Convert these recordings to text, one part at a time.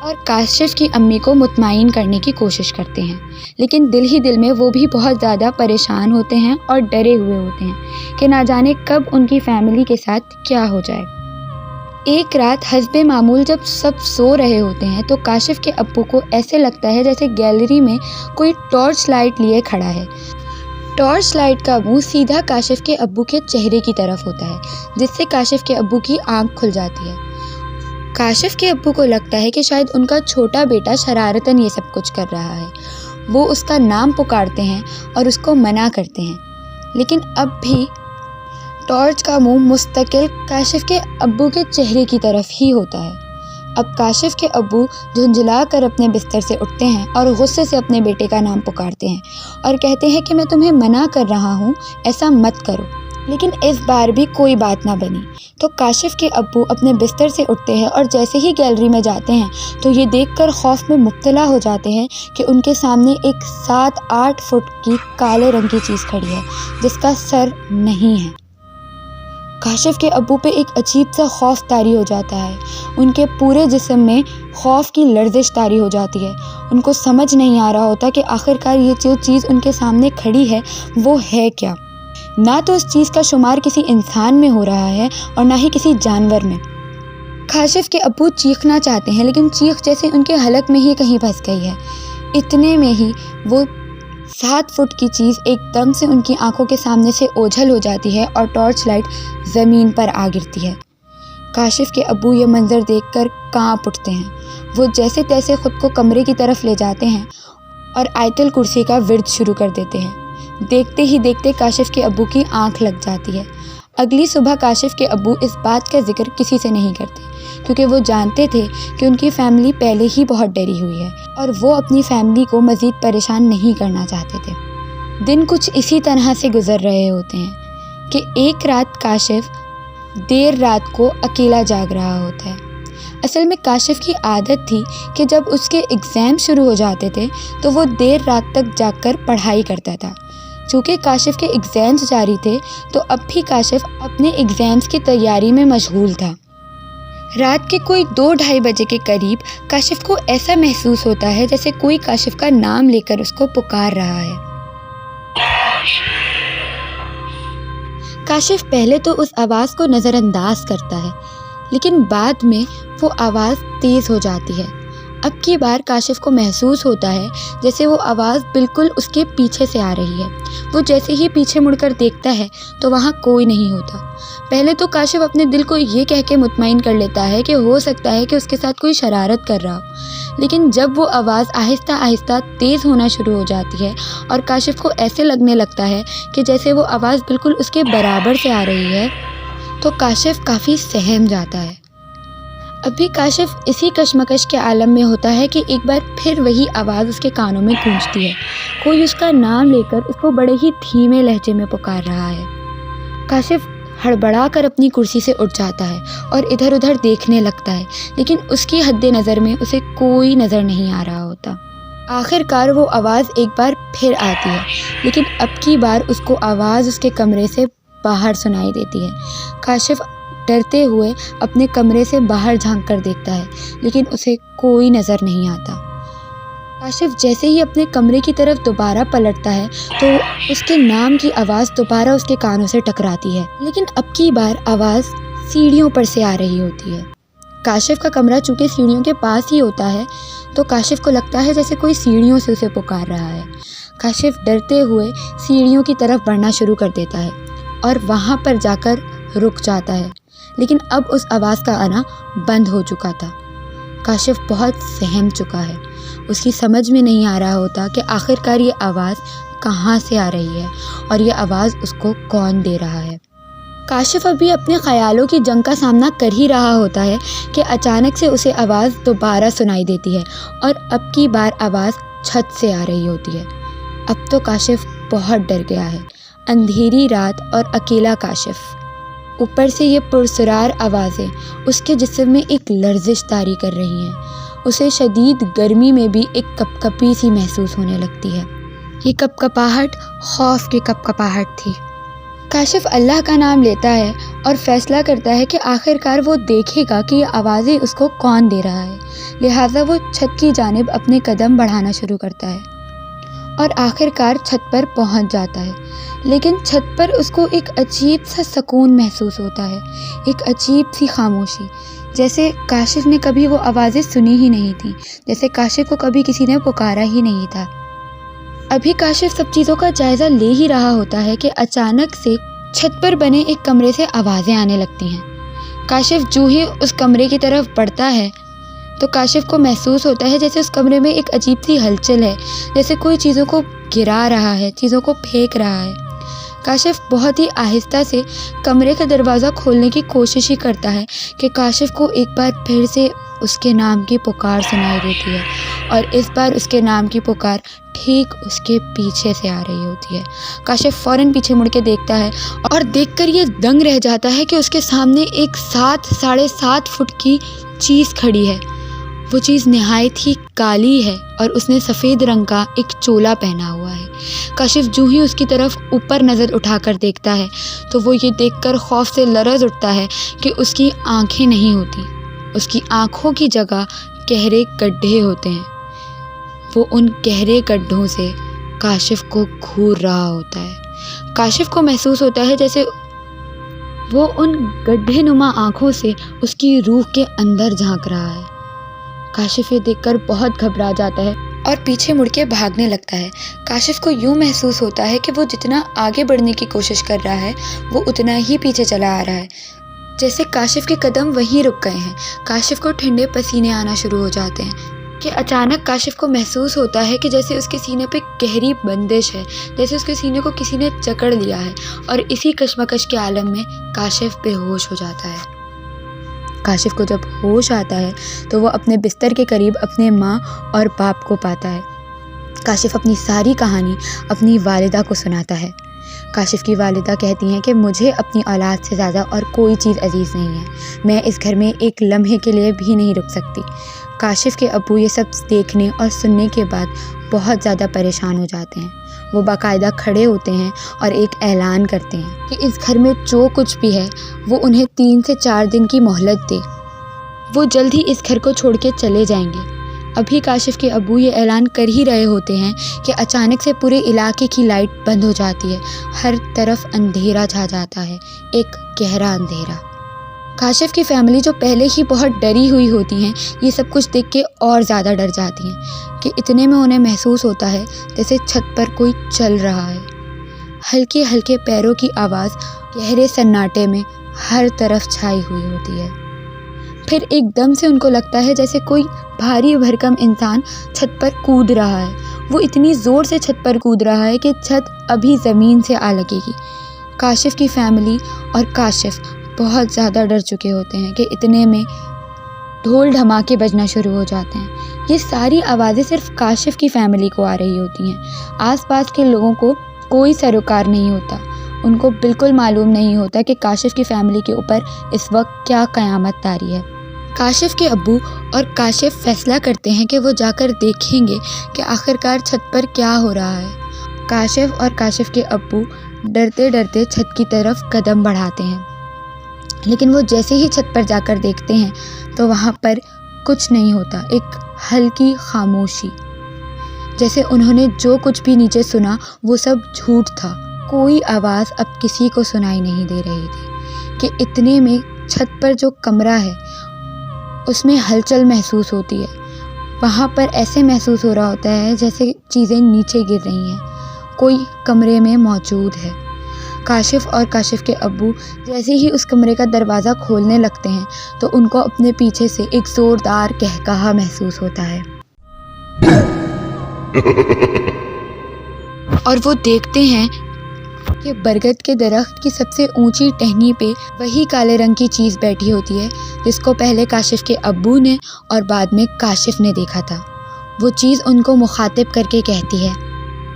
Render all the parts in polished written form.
اور کاشف کی امی کو مطمئن کرنے کی کوشش کرتے ہیں، لیکن دل ہی دل میں وہ بھی بہت زیادہ پریشان ہوتے ہیں اور ڈرے ہوئے ہوتے ہیں کہ نہ جانے کب ان کی فیملی کے ساتھ کیا ہو جائے۔ ایک رات حسب معمول جب سب سو رہے ہوتے ہیں تو کاشف کے ابو کو ایسے لگتا ہے جیسے گیلری میں کوئی ٹارچ لائٹ لیے کھڑا ہے۔ ٹارچ لائٹ کا منہ سیدھا کاشف کے ابو کے چہرے کی طرف ہوتا ہے، جس سے کاشف کے ابو کی آنکھ کھل جاتی ہے۔ کاشف کے ابو کو لگتا ہے کہ شاید ان کا چھوٹا بیٹا شرارتاً یہ سب کچھ کر رہا ہے۔ وہ اس کا نام پکارتے ہیں اور اس کو منع کرتے ہیں، لیکن اب بھی ٹارچ کا منہ مستقل کاشف کے ابو کے چہرے کی طرف ہی ہوتا ہے۔ اب کاشف کے ابو جھنجھلا کر اپنے بستر سے اٹھتے ہیں اور غصے سے اپنے بیٹے کا نام پکارتے ہیں اور کہتے ہیں کہ میں تمہیں منع کر رہا ہوں، ایسا مت کرو۔ لیکن اس بار بھی کوئی بات نہ بنی تو کاشف کے ابو اپنے بستر سے اٹھتے ہیں اور جیسے ہی گیلری میں جاتے ہیں تو یہ دیکھ کر خوف میں مبتلا ہو جاتے ہیں کہ ان کے سامنے ایک 7-8 فٹ کی کالے رنگ کی چیز کھڑی ہے جس کا سر نہیں ہے۔ کاشف کے ابو پہ ایک عجیب سا خوف طاری ہو جاتا ہے، ان کے پورے جسم میں خوف کی لرزش طاری ہو جاتی ہے۔ ان کو سمجھ نہیں آ رہا ہوتا کہ آخرکار یہ جو چیز ان کے سامنے کھڑی ہے وہ ہے کیا۔ نہ تو اس چیز کا شمار کسی انسان میں ہو رہا ہے اور نہ ہی کسی جانور میں۔ کاشف کے ابو چیخنا چاہتے ہیں لیکن چیخ جیسے ان کے حلق میں ہی کہیں پھنس گئی ہے۔ اتنے میں ہی وہ 7 فٹ کی چیز ایک دم سے ان کی آنکھوں کے سامنے سے اوجھل ہو جاتی ہے اور ٹارچ لائٹ زمین پر آ گرتی ہے۔ کاشف کے ابو یہ منظر دیکھ کر کانپ اٹھتے ہیں۔ وہ جیسے تیسے خود کو کمرے کی طرف لے جاتے ہیں اور آیت الکرسی کا ورد شروع کر دیتے ہیں۔ دیکھتے ہی دیکھتے کاشف کے ابو کی آنکھ لگ جاتی ہے۔ اگلی صبح کاشف کے ابو اس بات کا ذکر کسی سے نہیں کرتے کیونکہ وہ جانتے تھے کہ ان کی فیملی پہلے ہی بہت ڈری ہوئی ہے اور وہ اپنی فیملی کو مزید پریشان نہیں کرنا چاہتے تھے۔ دن کچھ اسی طرح سے گزر رہے ہوتے ہیں کہ ایک رات کاشف دیر رات کو اکیلا جاگ رہا ہوتا ہے۔ اصل میں کاشف کی عادت تھی کہ جب اس کے ایگزام شروع ہو جاتے تھے تو وہ دیر رات تک جاگ کر پڑھائی کرتا تھا۔ چونکہ کاشف کے ایگزامز جاری تھے تو اب بھی کاشف اپنے ایگزامز کی تیاری میں مشغول تھا۔ رات کے کوئی 2-2:30 بجے کے قریب کاشف کو ایسا محسوس ہوتا ہے جیسے کوئی کاشف کا نام لے کر اس کو پکار رہا ہے۔ کاشف پہلے تو اس آواز کو نظر انداز کرتا ہے، لیکن بعد میں وہ آواز تیز ہو جاتی ہے۔ اب کی بار کاشف کو محسوس ہوتا ہے جیسے وہ آواز بالکل اس کے پیچھے سے آ رہی ہے۔ وہ جیسے ہی پیچھے مڑ کر دیکھتا ہے تو وہاں کوئی نہیں ہوتا۔ پہلے تو کاشف اپنے دل کو یہ کہہ کے مطمئن کر لیتا ہے کہ ہو سکتا ہے کہ اس کے ساتھ کوئی شرارت کر رہا ہو، لیکن جب وہ آواز آہستہ آہستہ تیز ہونا شروع ہو جاتی ہے اور کاشف کو ایسے لگنے لگتا ہے کہ جیسے وہ آواز بالکل اس کے برابر سے آ رہی ہے تو کاشف کافی سہم جاتا ہے۔ ابھی کاشف اسی کشمکش کے عالم میں ہوتا ہے کہ ایک بار پھر وہی آواز اس کے کانوں میں گونجتی ہے۔ کوئی اس کا نام لے کر اس کو بڑے ہی دھیمے لہجے میں پکار رہا ہے۔ کاشف ہڑبڑا کر اپنی کرسی سے اٹھ جاتا ہے اور ادھر ادھر دیکھنے لگتا ہے، لیکن اس کی حد نظر میں اسے کوئی نظر نہیں آ رہا ہوتا۔ آخر کار وہ آواز ایک بار پھر آتی ہے، لیکن اب کی بار اس کو آواز اس کے کمرے سے باہر سنائی دیتی ہے۔ کاشف ڈرتے ہوئے اپنے کمرے سے باہر جھانک کر دیکھتا ہے، لیکن اسے کوئی نظر نہیں آتا۔ کاشف جیسے ہی اپنے کمرے کی طرف دوبارہ پلٹتا ہے تو اس کے نام کی آواز دوبارہ اس کے کانوں سے ٹکراتی ہے، لیکن اب کی بار آواز سیڑھیوں پر سے آ رہی ہوتی ہے۔ کاشف کا کمرہ چونکہ سیڑھیوں کے پاس ہی ہوتا ہے تو کاشف کو لگتا ہے جیسے کوئی سیڑھیوں سے اسے پکار رہا ہے۔ کاشف ڈرتے ہوئے سیڑھیوں کی طرف بڑھنا شروع کر دیتا ہے اور وہاں پر جا کر رک جاتا ہے، لیکن اب اس آواز کا آنا بند ہو چکا تھا۔ کاشف بہت سہم چکا ہے۔ اس کی سمجھ میں نہیں آ رہا ہوتا کہ آخرکار یہ آواز کہاں سے آ رہی ہے اور یہ آواز اس کو کون دے رہا ہے۔ کاشف ابھی اپنے خیالوں کی جنگ کا سامنا کر ہی رہا ہوتا ہے کہ اچانک سے اسے آواز دوبارہ سنائی دیتی ہے اور اب کی بار آواز چھت سے آ رہی ہوتی ہے۔ اب تو کاشف بہت ڈر گیا ہے۔ اندھیری رات اور اکیلا کاشف، اوپر سے یہ پرسرار آوازیں اس کے جسم میں ایک لرزش طاری کر رہی ہیں۔ اسے شدید گرمی میں بھی ایک کپکپی سی محسوس ہونے لگتی ہے۔ یہ کپکپاہٹ خوف کی کپکپاہٹ تھی۔ کاشف اللہ کا نام لیتا ہے اور فیصلہ کرتا ہے کہ آخر کار وہ دیکھے گا کہ یہ آوازیں اس کو کون دے رہا ہے، لہٰذا وہ چھت کی جانب اپنے قدم بڑھانا شروع کرتا ہے اور آخر کار چھت پر پہنچ جاتا ہے۔ لیکن چھت پر اس کو ایک عجیب سا سکون محسوس ہوتا ہے، ایک عجیب سی خاموشی، جیسے کاشف نے کبھی وہ آوازیں سنی ہی نہیں تھیں، جیسے کاشف کو کبھی کسی نے پکارا ہی نہیں تھا۔ ابھی کاشف سب چیزوں کا جائزہ لے ہی رہا ہوتا ہے کہ اچانک سے چھت پر بنے ایک کمرے سے آوازیں آنے لگتی ہیں۔ کاشف جو ہی اس کمرے کی طرف بڑھتا ہے تو کاشف کو محسوس ہوتا ہے جیسے اس کمرے میں ایک عجیب سی ہلچل ہے، جیسے کوئی چیزوں کو گرا رہا ہے، چیزوں کو پھینک رہا ہے۔ کاشف بہت ہی آہستہ سے کمرے کا دروازہ کھولنے کی کوشش ہی کرتا ہے کہ کاشف کو ایک بار پھر سے اس کے نام کی پکار سنائی دیتی ہے، اور اس بار اس کے نام کی پکار ٹھیک اس کے پیچھے سے آ رہی ہوتی ہے۔ کاشف فوراً پیچھے مڑ کے دیکھتا ہے اور دیکھ کر یہ دنگ رہ جاتا ہے کہ اس کے سامنے ایک 7.5 فٹ کی چیز کھڑی ہے۔ وہ چیز نہایت ہی کالی ہے اور اس نے سفید رنگ کا ایک چولا پہنا ہوا ہے۔ کاشف جو ہی اس کی طرف اوپر نظر اٹھا کر دیکھتا ہے تو وہ یہ دیکھ کر خوف سے لرز اٹھتا ہے کہ اس کی آنکھیں نہیں ہوتی، اس کی آنکھوں کی جگہ گہرے گڈھے ہوتے ہیں۔ وہ ان گہرے گڈھوں سے کاشف کو گھور رہا ہوتا ہے۔ کاشف کو محسوس ہوتا ہے جیسے وہ ان گڈھے نما آنکھوں سے اس کی روح کے اندر جھانک رہا ہے۔ کاشف یہ دیکھ کر بہت گھبرا جاتا ہے اور پیچھے مڑ کے بھاگنے لگتا ہے۔ کاشف کو یوں محسوس ہوتا ہے کہ وہ جتنا آگے بڑھنے کی کوشش کر رہا ہے وہ اتنا ہی پیچھے چلا آ رہا ہے، جیسے کاشف کے قدم وہیں رک گئے ہیں۔ کاشف کو ٹھنڈے پسینے آنا شروع ہو جاتے ہیں کہ اچانک کاشف کو محسوس ہوتا ہے کہ جیسے اس کے سینے پہ گہری بندش ہے، جیسے اس کے سینے کو کسی نے جکڑ لیا ہے، اور اسی کشمکش کے عالم میں کاشف بے ہوش ہو جاتا ہے۔ کاشف کو جب ہوش آتا ہے تو وہ اپنے بستر کے قریب اپنے ماں اور باپ کو پاتا ہے۔ کاشف اپنی ساری کہانی اپنی والدہ کو سناتا ہے۔ کاشف کی والدہ کہتی ہیں کہ مجھے اپنی اولاد سے زیادہ اور کوئی چیز عزیز نہیں ہے، میں اس گھر میں ایک لمحے کے لیے بھی نہیں رک سکتی۔ کاشف کے ابو یہ سب دیکھنے اور سننے کے بعد بہت زیادہ پریشان ہو جاتے ہیں۔ وہ باقاعدہ کھڑے ہوتے ہیں اور ایک اعلان کرتے ہیں کہ اس گھر میں جو کچھ بھی ہے وہ انہیں 3 سے 4 دن کی مہلت دے، وہ جلد ہی اس گھر کو چھوڑ کے چلے جائیں گے۔ ابھی کاشف کے ابو یہ اعلان کر ہی رہے ہوتے ہیں کہ اچانک سے پورے علاقے کی لائٹ بند ہو جاتی ہے، ہر طرف اندھیرا چھا جاتا ہے، ایک گہرا اندھیرا۔ کاشف کی فیملی جو پہلے ہی بہت ڈری ہوئی ہوتی ہیں، یہ سب کچھ دیکھ کے اور زیادہ ڈر جاتی ہیں کہ اتنے میں انہیں محسوس ہوتا ہے جیسے چھت پر کوئی چل رہا ہے۔ ہلکے ہلکے پیروں کی آواز گہرے سناٹے میں ہر طرف چھائی ہوئی ہوتی ہے۔ پھر ایک دم سے ان کو لگتا ہے جیسے کوئی بھاری بھرکم انسان چھت پر کود رہا ہے۔ وہ اتنی زور سے چھت پر کود رہا ہے کہ چھت ابھی زمین سے آ لگے گی۔ کاشف کی فیملی اور کاشف بہت زیادہ ڈر چکے ہوتے ہیں کہ اتنے میں ڈھول دھماکے بجنا شروع ہو جاتے ہیں۔ یہ ساری آوازیں صرف کاشف کی فیملی کو آ رہی ہوتی ہیں، آس پاس کے لوگوں کو کوئی سروکار نہیں ہوتا، ان کو بالکل معلوم نہیں ہوتا کہ کاشف کی فیملی کے اوپر اس وقت کیا قیامت طاری ہے۔ کاشف کے ابو اور کاشف فیصلہ کرتے ہیں کہ وہ جا کر دیکھیں گے کہ آخرکار چھت پر کیا ہو رہا ہے۔ کاشف اور کاشف کے ابو ڈرتے ڈرتے چھت کی طرف قدم بڑھاتے ہیں، لیکن وہ جیسے ہی چھت پر جا کر دیکھتے ہیں تو وہاں پر کچھ نہیں ہوتا، ایک ہلکی خاموشی، جیسے انہوں نے جو کچھ بھی نیچے سنا وہ سب جھوٹ تھا۔ کوئی آواز اب کسی کو سنائی نہیں دے رہی تھی کہ اتنے میں چھت پر جو کمرہ ہے اس میں ہلچل محسوس ہوتی ہے۔ وہاں پر ایسے محسوس ہو رہا ہوتا ہے جیسے چیزیں نیچے گر رہی ہیں، کوئی کمرے میں موجود ہے۔ کاشف اور کاشف کے ابو جیسے ہی اس کمرے کا دروازہ کھولنے لگتے ہیں تو ان کو اپنے پیچھے سے ایک زوردار قہقہا محسوس ہوتا ہے اور وہ دیکھتے ہیں کہ برگد کے درخت کی سب سے اونچی ٹہنی پہ وہی کالے رنگ کی چیز بیٹھی ہوتی ہے جس کو پہلے کاشف کے ابو نے اور بعد میں کاشف نے دیکھا تھا۔ وہ چیز ان کو مخاطب کر کے کہتی ہے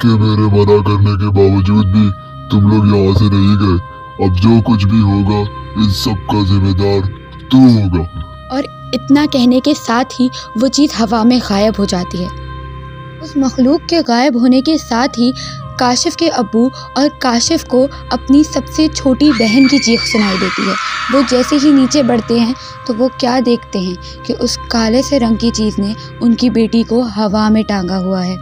کہ میرے منع کرنے کے باوجود بھی تم لوگ یہاں سے نہیں گئے، اب جو کچھ بھی ہوگا ان سب کا ذمہ دار تو ہوگا۔ اور اتنا کہنے کے ساتھ ہی وہ چیز ہوا میں غائب ہو جاتی ہے۔ اس مخلوق کے غائب ہونے کے ساتھ ہی کاشف کے ابو اور کاشف کو اپنی سب سے چھوٹی بہن کی چیخ سنائی دیتی ہے۔ وہ جیسے ہی نیچے بڑھتے ہیں تو وہ کیا دیکھتے ہیں کہ اس کالے سے رنگ کی چیز نے ان کی بیٹی کو ہوا میں ٹانگا ہوا ہے۔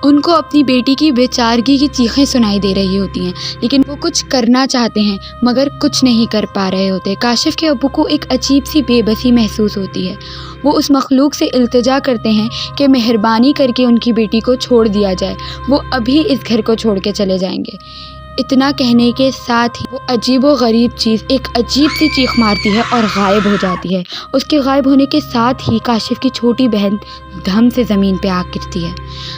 ان کو اپنی بیٹی کی بے چارگی کی چیخیں سنائی دے رہی ہوتی ہیں، لیکن وہ کچھ کرنا چاہتے ہیں مگر کچھ نہیں کر پا رہے ہوتے۔ کاشف کے ابو کو ایک عجیب سی بے بسی محسوس ہوتی ہے۔ وہ اس مخلوق سے التجا کرتے ہیں کہ مہربانی کر کے ان کی بیٹی کو چھوڑ دیا جائے، وہ ابھی اس گھر کو چھوڑ کے چلے جائیں گے۔ اتنا کہنے کے ساتھ ہی وہ عجیب و غریب چیز ایک عجیب سی چیخ مارتی ہے اور غائب ہو جاتی ہے۔ اس کے غائب ہونے کے ساتھ ہی کاشف کی چھوٹی بہن دھم سے زمین پہ آ گرتی ہے۔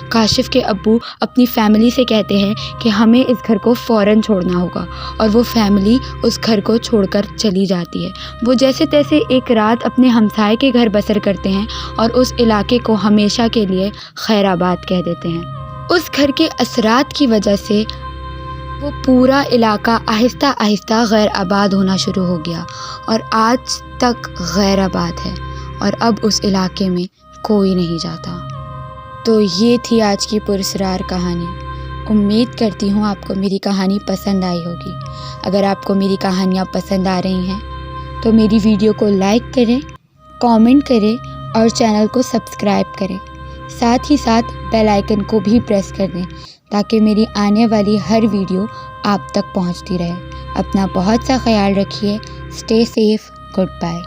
کاشف کے ابو اپنی فیملی سے کہتے ہیں کہ ہمیں اس گھر کو فوراً چھوڑنا ہوگا، اور وہ فیملی اس گھر کو چھوڑ کر چلی جاتی ہے۔ وہ جیسے تیسے ایک رات اپنے ہمسائے کے گھر بسر کرتے ہیں اور اس علاقے کو ہمیشہ کے لیے خیر آباد کہہ دیتے ہیں۔ اس گھر کے اثرات کی وجہ سے وہ پورا علاقہ آہستہ آہستہ غیر آباد ہونا شروع ہو گیا اور آج تک غیر آباد ہے، اور اب اس علاقے میں کوئی نہیں جاتا۔ تو یہ تھی آج کی پراسرار کہانی۔ امید کرتی ہوں آپ کو میری کہانی پسند آئی ہوگی۔ اگر آپ کو میری کہانیاں پسند آ رہی ہیں تو میری ویڈیو کو لائک کریں، کامنٹ کریں اور چینل کو سبسکرائب کریں۔ ساتھ ہی ساتھ بیل آئیکن کو بھی پریس کر دیں تاکہ میری آنے والی ہر ویڈیو آپ تک پہنچتی رہے۔ اپنا بہت سا خیال رکھیے۔ Stay safe. Good bye.